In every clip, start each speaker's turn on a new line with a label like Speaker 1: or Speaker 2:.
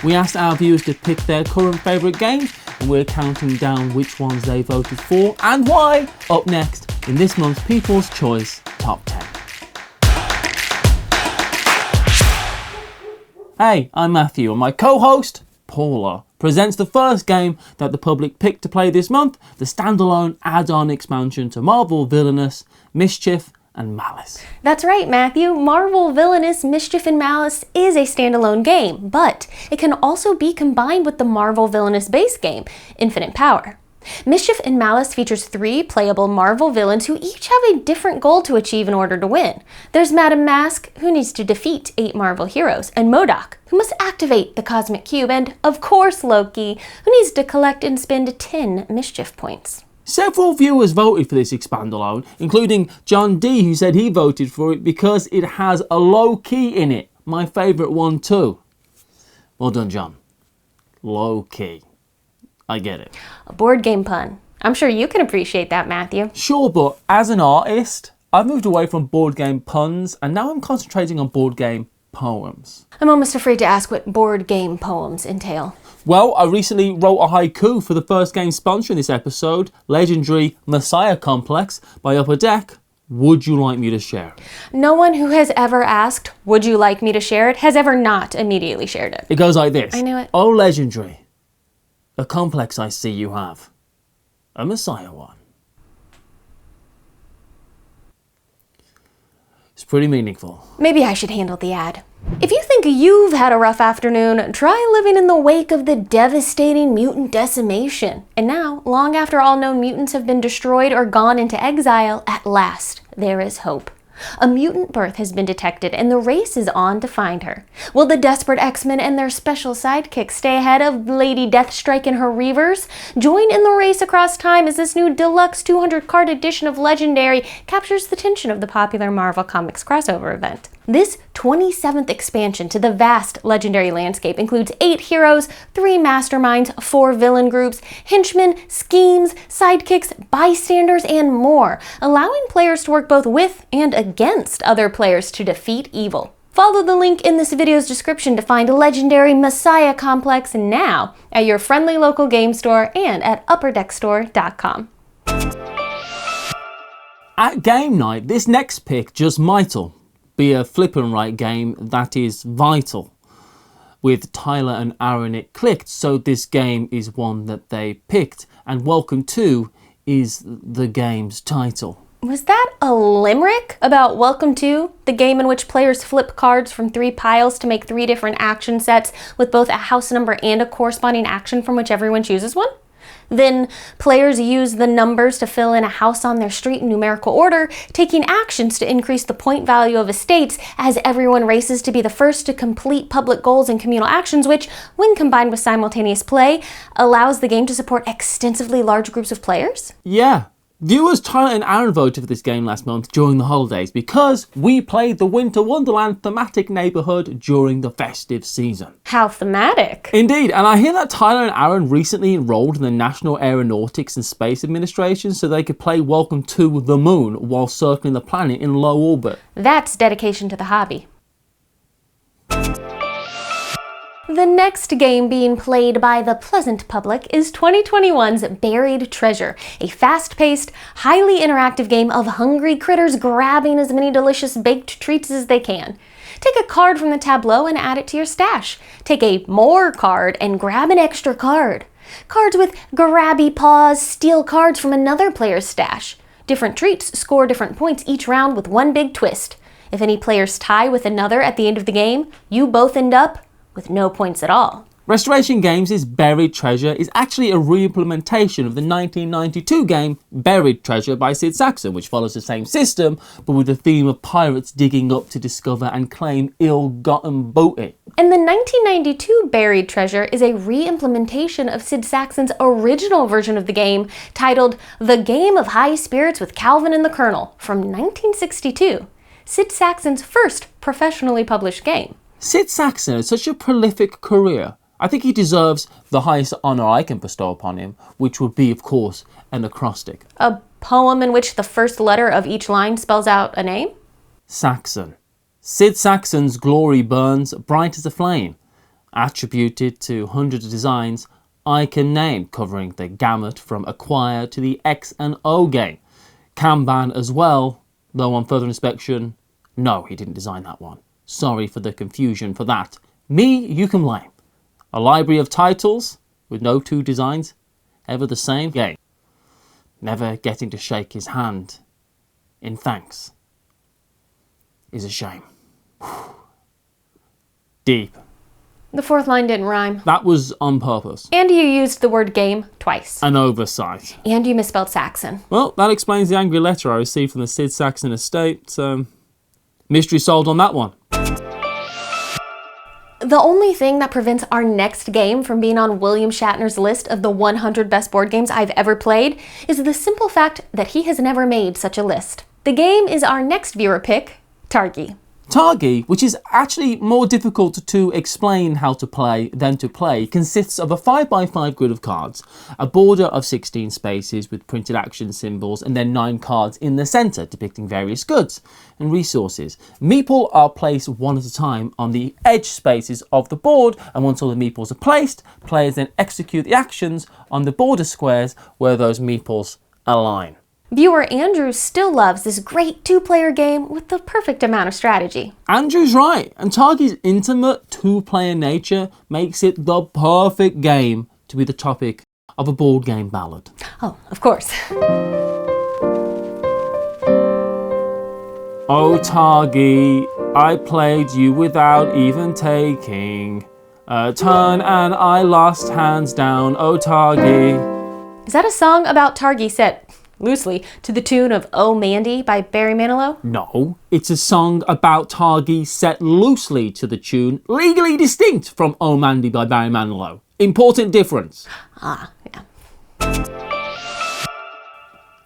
Speaker 1: We asked our viewers to pick their current favourite games, and we're counting down which ones they voted for and why, up next in this month's People's Choice Top 10. Hey, I'm Matthew, and my co-host, Paula, presents the first game that the public picked to play this month, the standalone add-on expansion to Marvel Villainous, Mischief and Malice.
Speaker 2: That's right, Matthew. Marvel Villainous, Mischief and Malice is a standalone game, but it can also be combined with the Marvel Villainous base game, Infinite Power. Mischief and Malice features 3 playable Marvel villains who each have a different goal to achieve in order to win. There's Madame Mask, who needs to defeat 8 Marvel heroes, and MODOK, who must activate the Cosmic Cube, and, of course, Loki, who needs to collect and spend 10 Mischief points.
Speaker 1: Several viewers voted for this expandalone, including John D, who said he voted for it because it has a low key in it. My favourite one too. Well done, John. Low key. I get it.
Speaker 2: A board game pun. I'm sure you can appreciate that, Matthew.
Speaker 1: Sure, but as an artist, I've moved away from board game puns and now I'm concentrating on board game poems.
Speaker 2: I'm almost afraid to ask what board game poems entail.
Speaker 1: Well, I recently wrote a haiku for the first game sponsoring this episode, legendary Messiah Complex by Upper Deck. Would you like me to share it?
Speaker 2: No one who has ever asked, would you like me to share it, has ever not immediately shared it.
Speaker 1: It goes like this.
Speaker 2: I knew it.
Speaker 1: Oh, legendary, a complex I see you have, a Messiah one. It's pretty meaningful.
Speaker 2: Maybe I should handle the ad. If you think you've had a rough afternoon, try living in the wake of the devastating mutant decimation. And now, long after all known mutants have been destroyed or gone into exile, at last, there is hope. A mutant birth has been detected and the race is on to find her. Will the desperate X-Men and their special sidekicks stay ahead of Lady Deathstrike and her Reavers? Join in the race across time as this new deluxe 200-card edition of Legendary captures the tension of the popular Marvel Comics crossover event. This 27th expansion to the vast Legendary landscape includes 8 heroes, 3 masterminds, 4 villain groups, henchmen, schemes, sidekicks, bystanders, and more, allowing players to work both with and against other players to defeat evil. Follow the link in this video's description to find Legendary Messiah Complex now at your friendly local game store and at upperdeckstore.com.
Speaker 1: At game night, this next pick just might'll be a flip and right game that is vital. With Tyler and Aaron it clicked, so this game is one that they picked, and Welcome To is the game's title.
Speaker 2: Was that a limerick about Welcome To, the game in which players flip cards from 3 piles to make 3 different action sets with both a house number and a corresponding action from which everyone chooses one? Then players use the numbers to fill in a house on their street in numerical order, taking actions to increase the point value of estates as everyone races to be the first to complete public goals and communal actions, which, when combined with simultaneous play, allows the game to support extensively large groups of players?
Speaker 1: Yeah. Viewers Tyler and Aaron voted for this game last month during the holidays because we played the Winter Wonderland thematic neighbourhood during the festive season.
Speaker 2: How thematic.
Speaker 1: Indeed, and I hear that Tyler and Aaron recently enrolled in the National Aeronautics and Space Administration so they could play Welcome to the Moon while circling the planet in low orbit.
Speaker 2: That's dedication to the hobby. The next game being played by the pleasant public is 2021's Buried Treasure, a fast-paced, highly interactive game of hungry critters grabbing as many delicious baked treats as they can. Take a card from the tableau and add it to your stash. Take a more card and grab an extra card. Cards with grabby paws steal cards from another player's stash. Different treats score different points each round with one big twist. If any players tie with another at the end of the game, you both end up with no points at all.
Speaker 1: Restoration Games' Buried Treasure is actually a re-implementation of the 1992 game Buried Treasure by Sid Sackson, which follows the same system, but with the theme of pirates digging up to discover and claim ill-gotten booty.
Speaker 2: And the 1992 Buried Treasure is a re-implementation of Sid Sackson's original version of the game, titled The Game of High Spirits with Calvin and the Colonel, from 1962, Sid Sackson's first professionally published game.
Speaker 1: Sid Sackson had such a prolific career. I think he deserves the highest honour I can bestow upon him, which would be, of course, an acrostic.
Speaker 2: A poem in which the first letter of each line spells out a name?
Speaker 1: Saxon. Sid Sackson's glory burns bright as a flame, attributed to hundreds of designs I can name, covering the gamut from Acquire to the X and O game. Kanban as well, though on further inspection, no, he didn't design that one. Sorry for the confusion for that. Me, you can blame. A library of titles with no two designs ever the same game. Never getting to shake his hand in thanks is a shame. Deep.
Speaker 2: The fourth line didn't rhyme.
Speaker 1: That was on purpose.
Speaker 2: And you used the word game twice.
Speaker 1: An oversight.
Speaker 2: And you misspelled Saxon.
Speaker 1: Well, that explains the angry letter I received from the Sid Saxon estate. Mystery solved on that one.
Speaker 2: The only thing that prevents our next game from being on William Shatner's list of the 100 best board games I've ever played is the simple fact that he has never made such a list. The game is our next viewer pick, Targy.
Speaker 1: Targy, which is actually more difficult to explain how to play than to play, consists of a 5x5 grid of cards, a border of 16 spaces with printed action symbols, and then 9 cards in the centre depicting various goods and resources. Meeple are placed one at a time on the edge spaces of the board, and once all the meeples are placed, players then execute the actions on the border squares where those meeples align.
Speaker 2: Viewer Andrew still loves this great 2-player game with the perfect amount of strategy.
Speaker 1: Andrew's right, and Targy's intimate 2-player nature makes it the perfect game to be the topic of a board game ballad.
Speaker 2: Oh, of course.
Speaker 1: Oh Targy, I played you without even taking a turn and I lost hands down, oh Targy.
Speaker 2: Is that a song about Targy set loosely to the tune of Oh Mandy by Barry Manilow?
Speaker 1: No, it's a song about Targy set loosely to the tune legally distinct from Oh Mandy by Barry Manilow. Important difference.
Speaker 2: Ah, yeah.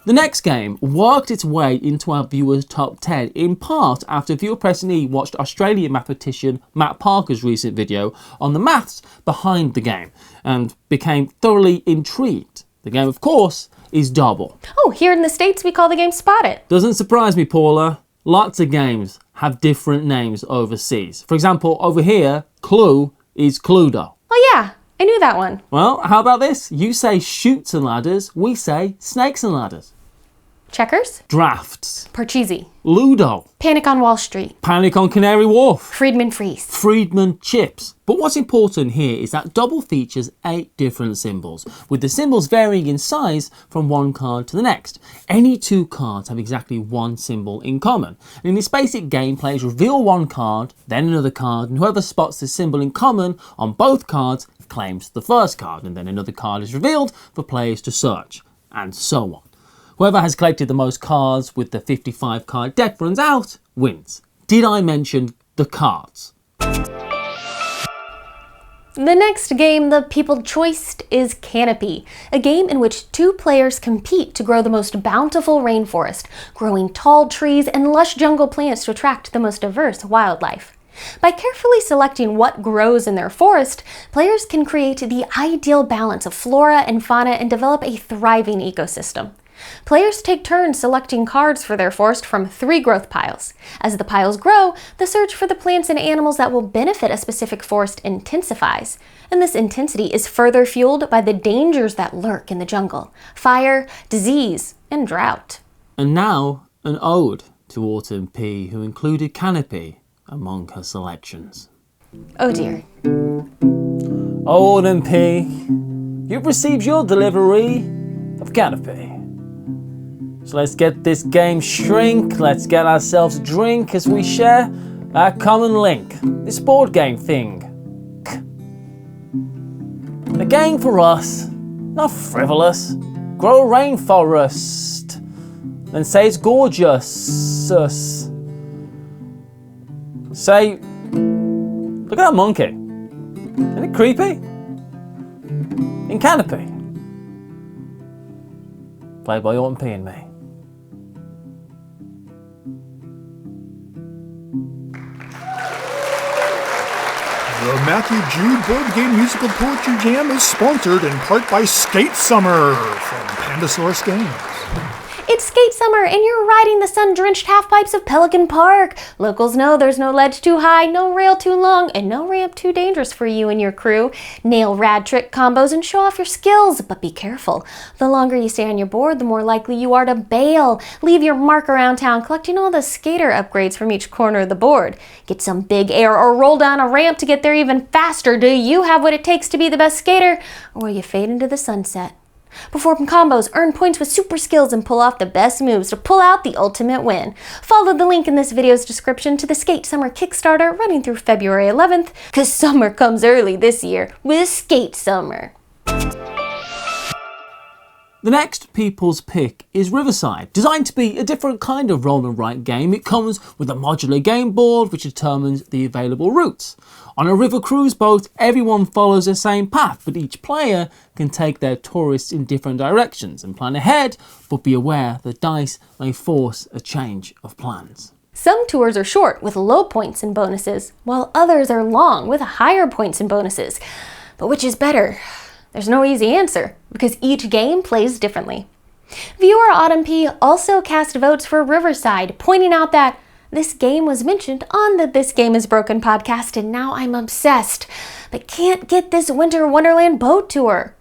Speaker 1: The next game worked its way into our viewers' top 10, in part after viewer Preston E watched Australian mathematician Matt Parker's recent video on the maths behind the game and became thoroughly intrigued. The game, of course, is Double.
Speaker 2: Oh, here in the States we call the game Spot It.
Speaker 1: Doesn't surprise me, Paula. Lots of games have different names overseas. For example, over here, Clue is Cluedo.
Speaker 2: Oh yeah, I knew that one.
Speaker 1: Well, how about this? You say Chutes and Ladders, we say Snakes and Ladders.
Speaker 2: Checkers?
Speaker 1: Drafts.
Speaker 2: Parcheesi.
Speaker 1: Ludo.
Speaker 2: Panic on Wall Street.
Speaker 1: Panic on Canary Wharf.
Speaker 2: Friedman Freeze.
Speaker 1: Friedman Chips. But what's important here is that Double features 8 different symbols, with the symbols varying in size from one card to the next. Any 2 cards have exactly one symbol in common. And in this basic game, players reveal one card, then another card, and whoever spots the symbol in common on both cards claims the first card, and then another card is revealed for players to search, and so on. Whoever has collected the most cards with the 55 card deck runs out, wins. Did I mention the cards?
Speaker 2: The next game the people choiced is Canopy, a game in which 2 players compete to grow the most bountiful rainforest, growing tall trees and lush jungle plants to attract the most diverse wildlife. By carefully selecting what grows in their forest, players can create the ideal balance of flora and fauna and develop a thriving ecosystem. Players take turns selecting cards for their forest from 3 growth piles. As the piles grow, the search for the plants and animals that will benefit a specific forest intensifies. And this intensity is further fueled by the dangers that lurk in the jungle: fire, disease, and drought.
Speaker 1: And now, an ode to Autumn P, who included Canopy among her selections.
Speaker 2: Oh dear.
Speaker 1: Autumn P, you've received your delivery of Canopy. So let's get this game shrink, let's get ourselves a drink as we share our common link, this board game thing. A game for us, not frivolous. Grow a rainforest, then say it's gorgeous. Say, look at that monkey. Isn't it creepy? In Canopy. Played by Autumn P and me.
Speaker 3: The Matthew Jude Board Game Musical Poetry Jam is sponsored in part by Skate Summer from Pandasaurus Games.
Speaker 2: It's It's skate summer and you're riding the sun-drenched half-pipes of Pelican Park. Locals know there's no ledge too high, no rail too long, and no ramp too dangerous for you and your crew. Nail rad trick combos and show off your skills, but be careful. The longer you stay on your board, the more likely you are to bail. Leave your mark around town, collecting all the skater upgrades from each corner of the board. Get some big air or roll down a ramp to get there even faster. Do you have what it takes to be the best skater? Or will you fade into the sunset? Perform combos, earn points with super skills, and pull off the best moves to pull out the ultimate win. Follow the link in this video's description to the Skate Summer Kickstarter running through February 11th, cause summer comes early this year with Skate Summer.
Speaker 1: The next people's pick is Riverside. Designed to be a different kind of roll and write game, it comes with a modular game board which determines the available routes. On a river cruise boat, everyone follows the same path, but each player can take their tourists in different directions and plan ahead, but be aware that dice may force a change of plans.
Speaker 2: Some tours are short with low points and bonuses, while others are long with higher points and bonuses. But which is better? There's no easy answer, because each game plays differently. Viewer Autumn P also cast votes for Riverside, pointing out that this game was mentioned on the This Game is Broken podcast, and now I'm obsessed, but can't get this Winter Wonderland boat tour.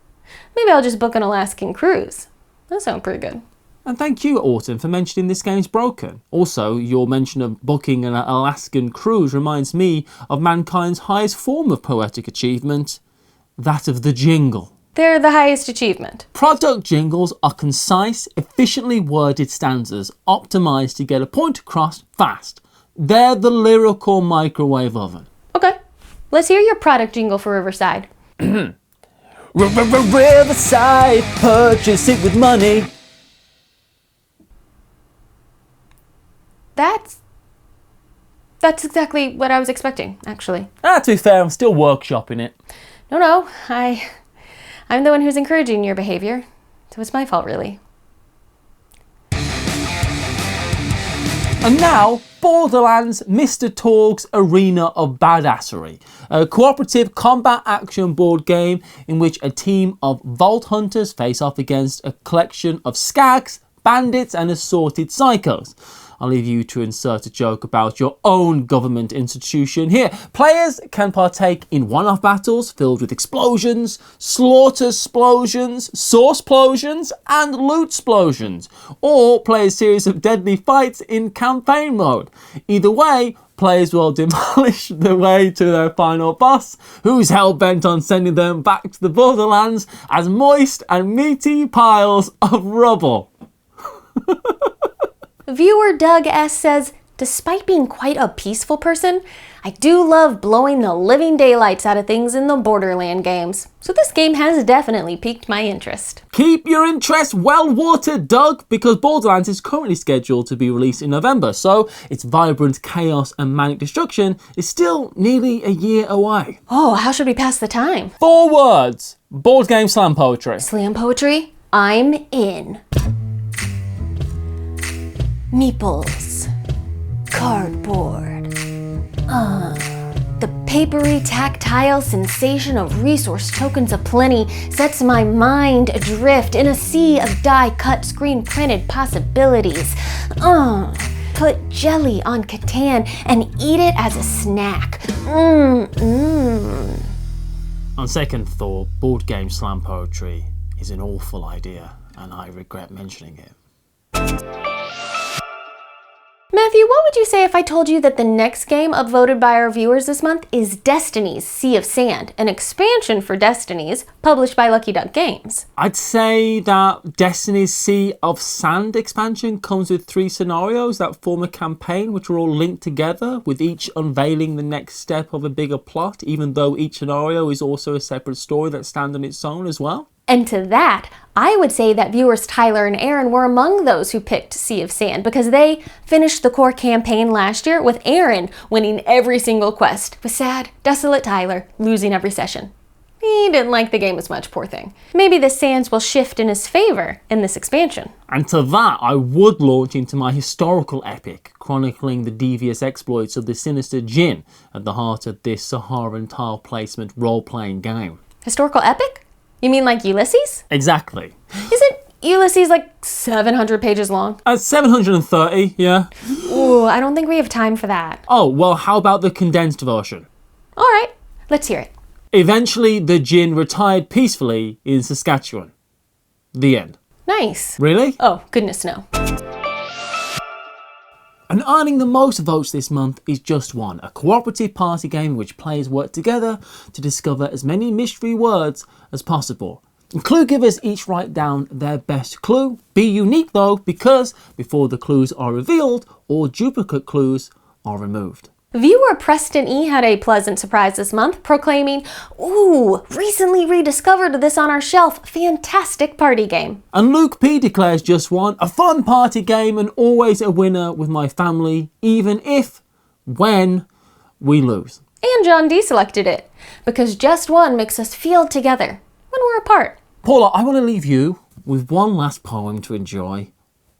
Speaker 2: Maybe I'll just book an Alaskan cruise. That sounds pretty good.
Speaker 1: And thank you, Autumn, for mentioning This Game's Broken. Also, your mention of booking an Alaskan cruise reminds me of mankind's highest form of poetic achievement, that of the jingle.
Speaker 2: They're the highest achievement.
Speaker 1: Product jingles are concise, efficiently worded stanzas, optimised to get a point across fast. They're the lyrical microwave oven.
Speaker 2: Okay, let's hear your product jingle for Riverside.
Speaker 1: Riverside, purchase it with money.
Speaker 2: That's exactly what I was expecting, actually.
Speaker 1: To be fair, I'm still workshopping it.
Speaker 2: No, I'm the one who's encouraging your behavior, so it's my fault, really.
Speaker 1: And now, Borderlands Mr. Torg's Arena of Badassery, a cooperative combat action board game in which a team of vault hunters face off against a collection of skags, bandits and assorted psychos. I'll leave you to insert a joke about your own government institution here. Players can partake in one-off battles filled with explosions, slaughter-splosions, source-splosions, and loot-splosions, or play a series of deadly fights in campaign mode. Either way, players will demolish the way to their final boss, who's hell-bent on sending them back to the Borderlands as moist and meaty piles of rubble.
Speaker 2: Viewer Doug S. says, despite being quite a peaceful person, I do love blowing the living daylights out of things in the Borderland games. So this game has definitely piqued my interest.
Speaker 1: Keep your interest well watered, Doug, because Borderlands is currently scheduled to be released in November, so its vibrant chaos and manic destruction is still nearly a year away.
Speaker 2: Oh, how should we pass the time?
Speaker 1: 4 words. Board game slam poetry.
Speaker 2: Slam poetry? I'm in. Meeples. Cardboard. The papery, tactile sensation of resource tokens aplenty sets my mind adrift in a sea of die-cut, screen-printed possibilities. Put jelly on Catan and eat it as a snack.
Speaker 1: On second thought, board game slam poetry is an awful idea, and I regret mentioning it.
Speaker 2: Matthew, what would you say if I told you that the next game upvoted by our viewers this month is Destiny's Sea of Sand, an expansion for Destiny's, published by Lucky Duck Games?
Speaker 1: I'd say that Destiny's Sea of Sand expansion comes with 3 scenarios that form a campaign which are all linked together, with each unveiling the next step of a bigger plot, even though each scenario is also a separate story that stands on its own as well.
Speaker 2: And to that, I would say that viewers Tyler and Aaron were among those who picked Sea of Sand because they finished the core campaign last year with Aaron winning every single quest, with sad, desolate Tyler losing every session. He didn't like the game as much, poor thing. Maybe the sands will shift in his favor in this expansion.
Speaker 1: And to that, I would launch into my historical epic, chronicling the devious exploits of the sinister Jinn at the heart of this Saharan tile placement role-playing game.
Speaker 2: Historical epic? You mean like Ulysses?
Speaker 1: Exactly.
Speaker 2: Is it Ulysses like 700 pages long.
Speaker 1: 730, yeah.
Speaker 2: Ooh, I don't think we have time for that.
Speaker 1: Oh, well, how about the condensed version?
Speaker 2: All right, let's hear it.
Speaker 1: Eventually, the Djinn retired peacefully in Saskatchewan. The end.
Speaker 2: Nice.
Speaker 1: Really?
Speaker 2: Oh, goodness no.
Speaker 1: And earning the most votes this month is JustOne, a cooperative party game in which players work together to discover as many mystery words as possible. And clue givers each write down their best clue. Be unique though, because before the clues are revealed, all duplicate clues are removed.
Speaker 2: Viewer Preston E had a pleasant surprise this month, proclaiming, "Ooh, recently rediscovered this on our shelf. Fantastic party game."
Speaker 1: And Luke P declares JustOne, a fun party game and always a winner with my family, even if, when, we lose.
Speaker 2: And John D selected it, because JustOne makes us feel together when we're apart.
Speaker 1: Paula, I want to leave you with one last poem to enjoy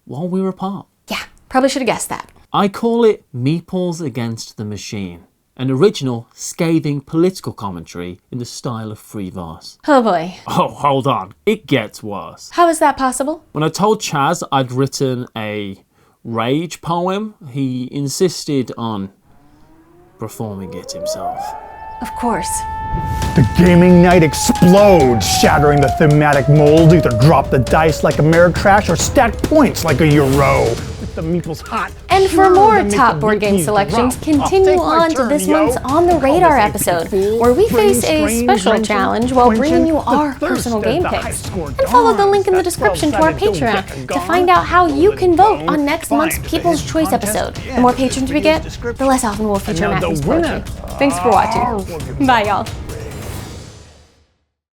Speaker 1: while we're apart.
Speaker 2: Yeah, probably should have guessed that.
Speaker 1: I call it Meeples Against the Machine, an original, scathing political commentary in the style of free verse.
Speaker 2: Oh boy.
Speaker 1: Oh, hold on. It gets worse.
Speaker 2: How is that possible?
Speaker 1: When I told Chaz I'd written a rage poem, he insisted on performing it himself.
Speaker 2: Of course.
Speaker 4: The gaming night explodes, shattering the thematic mold. Either drop the dice like Ameritrash or stack points like a Euro. With the meeples hot.
Speaker 2: And for more top board game selections, continue on to this month's On the Radar episode, where we face a special challenge while bringing you our personal game picks. And follow the link in the description to our Patreon to find out how you can vote on next month's People's Choice episode. The more patrons we get, the less often we'll feature Matthew's poetry. Thanks for watching. Bye, y'all.